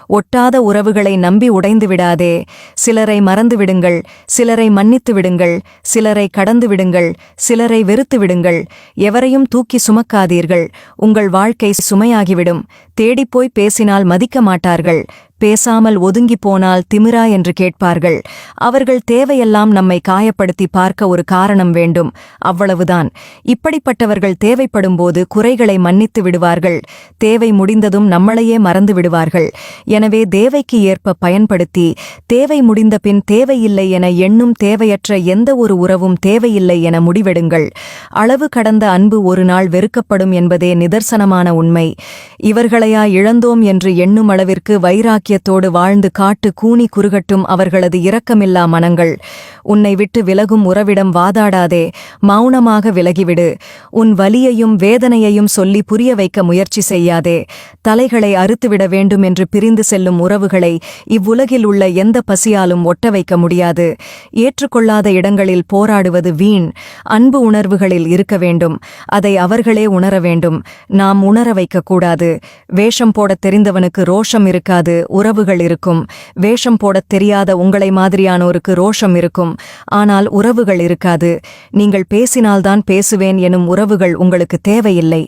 ஒட்டாத உறவுகளை நம்பி உடைந்து விடாதே. சிலரை மறந்து விடுங்கள், சிலரை மன்னித்து விடுங்கள், சிலரை கடந்து விடுங்கள், சிலரை வெறுத்து விடுங்கள். எவரையும் தூக்கி சுமக்காதீர்கள், உங்கள் வாழ்க்கை சுமையாகிவிடும். தேடிப்போய் பேசினால் மதிக்க மாட்டார்கள், பேசாமல் ஒதுங்கி போனால் திமிரா என்று கேட்பார்கள். அவர்கள் தேவையெல்லாம் நம்மை காயப்படுத்தி பார்க்க ஒரு காரணம் வேண்டும், அவ்வளவுதான். இப்படிப்பட்டவர்கள் தேவைப்படும்போது குறைகளை மன்னித்து விடுவார்கள், தேவை முடிந்ததும் நம்மளையே மறந்து விடுவார்கள். எனவே தேவைக்கு ஏற்ப பயன்படுத்தி, தேவை முடிந்த பின் தேவையில்லை என எண்ணும் தேவையற்ற எந்த ஒரு உறவும் தேவையில்லை என முடிவெடுங்கள். அளவு கடந்த அன்பு ஒரு நாள் வெறுக்கப்படும் என்பதே நிதர்சனமான உண்மை. இவர்களையா இழந்தோம் என்று எண்ணும் அளவிற்கு வைராக்கியத்தோடு வாழ்ந்து காட்டு கூனி குறுகட்டும் அவர்களது இரக்கமில்லா மனங்கள். உன்னை விட்டு விலகும் உறவிடம் வாதாடாதே, மௌனமாக விலகிவிடு. உன் வலியையும் வேதனையையும் சொல்லி புரிய வைக்க முயற்சி செய்யாதே. தலைகளை அறுத்துவிட வேண்டும் என்று பிரிந்து செல்லும் உறவுகளை இவ்வுலகில் உள்ள எந்த பசியாலும் ஒட்ட வைக்க முடியாது. ஏற்றுக்கொள்ளாத இடங்களில் போராடுவது வீண். அன்பு உணர்வுகளில் இருக்க வேண்டும், அதை அவர்களே உணர வேண்டும், நாம் உணர வைக்கக்கூடாது. வேஷம் போடத் தெரிந்தவனுக்கு ரோஷம் இருக்காது, உறவுகள் இருக்கும். வேஷம் போடத் தெரியாத உங்களை மாதிரியானோருக்கு ரோஷம் இருக்கும், ஆனால் உறவுகள் இருக்காது. நீங்கள் பேசினால்தான் பேசுவேன் எனும் உறவுகள் உங்களுக்கு தேவையில்லை.